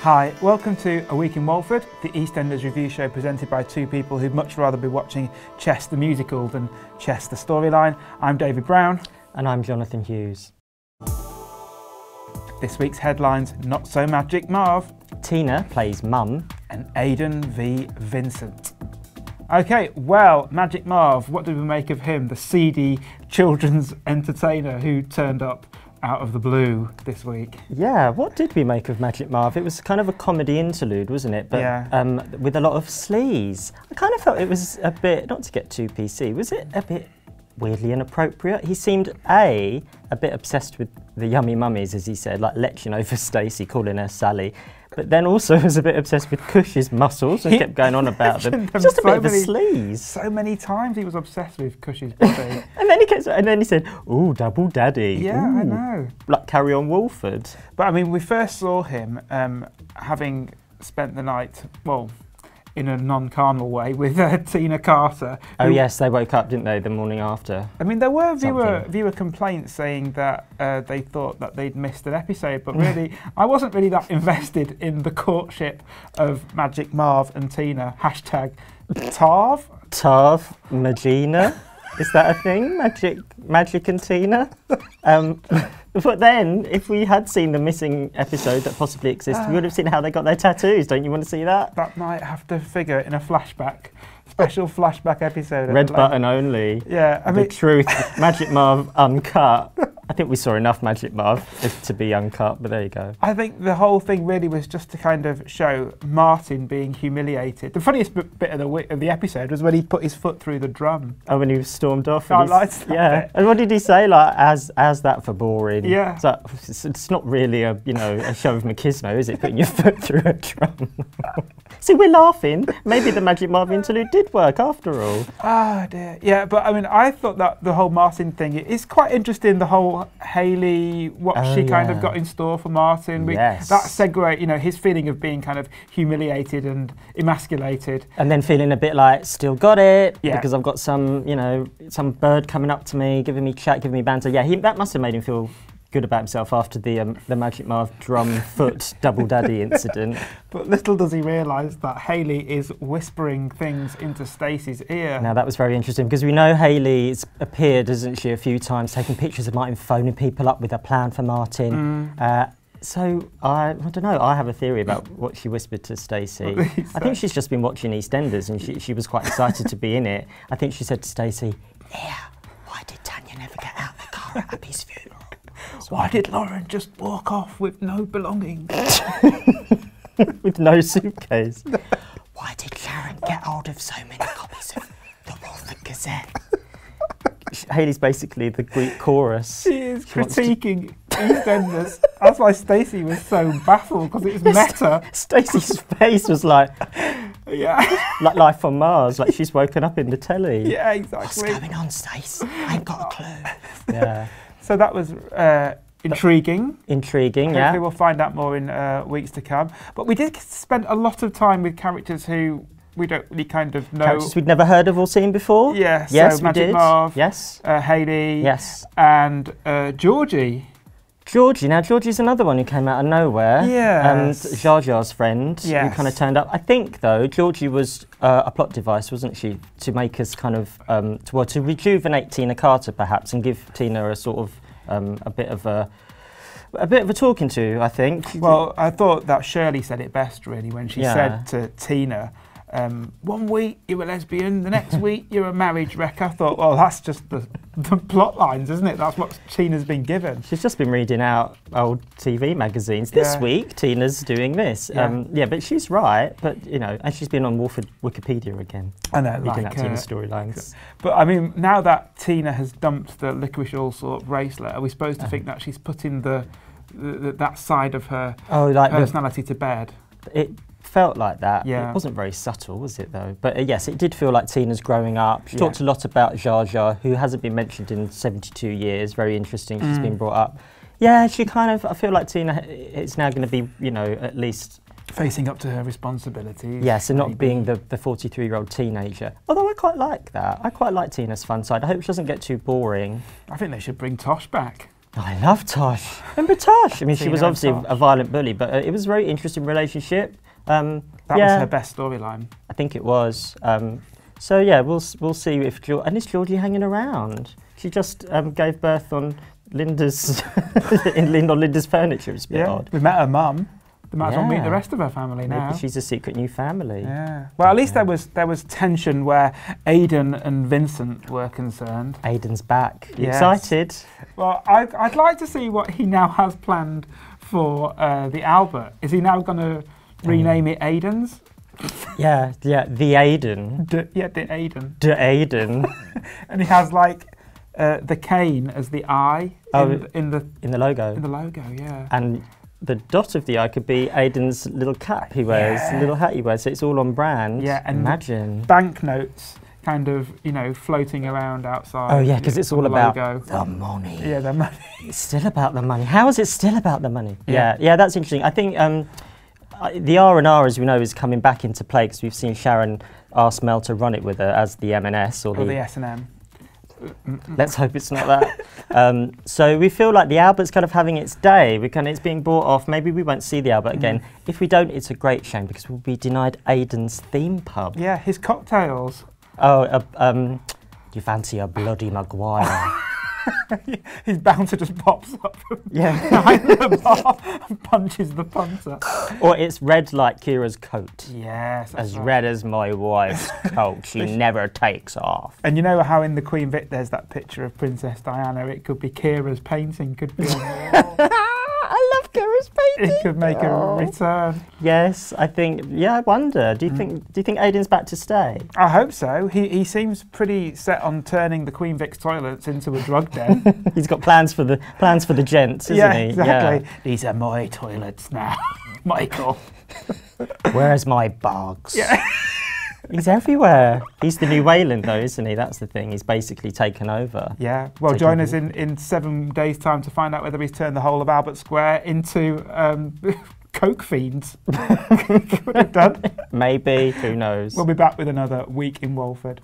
Hi, welcome to A Week in Walford, the EastEnders review show presented by two people who'd much rather be watching Chess the musical than Chess the storyline. I'm David Brown. And I'm Johnathon Hughes. This week's headlines: Not-So-Magic-Marv. Tina plays Mum. And Aidan v Vincent. Okay, well, Magic Marv, what did we make of him, the seedy children's entertainer who turned up out of the blue this week? Yeah, what did we make of Magic-Marv? It was kind of a comedy interlude, wasn't it? But yeah. With a lot of sleaze. I kind of felt it was a bit, not to get too PC, was it a bit weirdly inappropriate? He seemed a bit obsessed with the yummy mummies, as he said, like leching over Stacey, calling her Sally. But then also was a bit obsessed with Cush's muscles and kept going on about them. Just a bit of a sleaze. So many times he was obsessed with Cush's body. and then he said, "Ooh, double daddy." Yeah, ooh. I know. Like Carry On Walford. But I mean, we first saw him having spent the night, well, in a non-carnal way with Tina Carter. Oh yes, they woke up, didn't they, the morning after? I mean, there were viewer complaints saying that they thought that they'd missed an episode, but really, I wasn't really that invested in the courtship of Magic Marv and Tina. Hashtag Tarv? Tarv Magina? Is that a thing? Magic and Tina? But then, if we had seen the missing episode that possibly existed, we would have seen how they got their tattoos. Don't you want to see that? That might have to figure in a flashback, special flashback episode. Red button only. Yeah, I mean, the truth. Magic Marv uncut. I think we saw enough Magic Marv to be uncut, but there you go. I think the whole thing really was just to kind of show Martin being humiliated. The funniest bit of the episode was when he put his foot through the drum. Oh, when he stormed off. I liked that bit. And what did he say? Like, as that for boring? Yeah. It's not really a show of machismo, is it? Putting your foot through a drum. See, we're laughing. Maybe the Magic Marv interlude did work after all. Ah, dear. Yeah, but I mean, I thought that the whole Martin thing is quite interesting. The whole Hayley, what she kind of got in store for Martin. Yes. That segue, you know, his feeling of being kind of humiliated and emasculated. And then feeling a bit like, still got it, yeah, because I've got some, you know, some bird coming up to me, giving me chat, giving me banter. Yeah, that must have made him feel good about himself after the Magic Marv drum foot double daddy incident. But little does he realise that Hayley is whispering things into Stacey's ear. Now that was very interesting because we know Hayley's appeared, hasn't she, a few times, taking pictures of Martin, phoning people up with a plan for Martin. So I don't know. I have a theory about what she whispered to Stacey. I think she's just been watching EastEnders and she was quite excited to be in it. I think she said to Stacey, "Yeah, why did Tanya never get out of the car at Abby's funeral? Why did Lauren just walk off with no belongings?" With no suitcase. Why did Sharon get hold of so many copies of the Walford Gazette? Hayley's basically the Greek chorus. She is critiquing EastEnders. That's why Stacey was so baffled, because it was meta. Stacey's face was like, yeah, like Life on Mars, like she's woken up in the telly. Yeah, exactly. What's going on, Stace? I ain't got a clue. Yeah. So that was intriguing. Intriguing, yeah. Hopefully we'll find out more in weeks to come. But we did spend a lot of time with characters who we don't really kind of know. Characters we'd never heard of or seen before? Yeah, yes, so Magic Marv, yes. Hayley, yes, and Georgie. Now Georgie's another one who came out of nowhere. Yeah. Jar Jar's friend, yes, who kind of turned up. I think, though, Georgie was a plot device, wasn't she, to make us kind of, to rejuvenate Tina Carter, perhaps, and give Tina a sort of, a bit of a talking to, I think. Well, I thought that Shirley said it best, really, when she said to Tina, 1 week you're a lesbian, the next week you're a marriage wreck. I thought, well, that's just the plot lines, isn't it? That's what Tina's been given. She's just been reading out old TV magazines. This week, Tina's doing this. Yeah, but she's right. But, you know, and she's been on Walford Wikipedia again. I know, reading out Tina's storylines. But, I mean, now that Tina has dumped the licorice all-sort bracelet, are we supposed to think that she's putting that side of her personality to bed? It felt like that. Yeah. It wasn't very subtle, was it, though? But yes, it did feel like Tina's growing up. She talked a lot about Jar Jar, who hasn't been mentioned in 72 years. Very interesting. She's been brought up. Yeah, she kind of, I feel like Tina is now going to be, you know, at least facing up to her responsibilities. Yes, and not being the 43-year-old teenager. Although I quite like that. I quite like Tina's fun side. I hope she doesn't get too boring. I think they should bring Tosh back. I love Tosh. Remember Tosh? I mean, she was Tina and obviously Tosh. a violent bully, but it was a very interesting relationship. That was her best storyline. I think it was. So yeah, we'll see if and is Georgie hanging around? She just gave birth on Linda's on Linda's furniture. It's a bit odd. We met her mum. We might as well meet the rest of her family now. Maybe she's a secret new family. Yeah. Well, at least there was tension where Aidan and Vincent were concerned. Aidan's back. You Yes. excited? Well, I'd like to see what he now has planned for the Albert. Is he now going to rename it Aidan's? Yeah, the Aidan. The Aidan. The Aidan. And he has like the cane as the eye in the logo. In the logo, yeah. And the dot of the eye could be Aidan's little cap he wears, the little hat he wears. So it's all on brand. Yeah, and imagine banknotes kind of floating around outside. Oh yeah, because it's all about logo. the money. Yeah, the money. It's still about the money. How is it still about the money? Yeah, that's interesting. I think the R&R, as we know, is coming back into play because we've seen Sharon ask Mel to run it with her as the M&S or the S&M. Let's hope it's not that. So we feel like the Albert's kind of having its day. It's being bought off. Maybe we won't see the Albert again. If we don't, it's a great shame because we'll be denied Aidan's theme pub. Yeah, his cocktails. Oh, do you fancy a bloody Maguire? His bouncer just pops up behind the bar and punches the punter. Or it's red like Kira's coat. Yes, that's as right. red as my wife's coat. She never takes off. And you know how in the Queen Vic there's that picture of Princess Diana? It could be Kira's painting, could be on the wall. I love Kira's painting. It could make a return. Yes, I think. Yeah, I wonder. Do you think Aidan's back to stay? I hope so. He seems pretty set on turning the Queen Vic's toilets into a drug den. He's got plans for the gents, isn't he? Exactly. Yeah. These are my toilets now, Michael. Where's my bogs? Yeah. He's everywhere. He's the new Wayland, though, isn't he? That's the thing. He's basically taken over. Yeah. Well, join us in 7 days' time to find out whether he's turned the whole of Albert Square into coke fiends. Could have done. Maybe. Who knows? We'll be back with another week in Walford.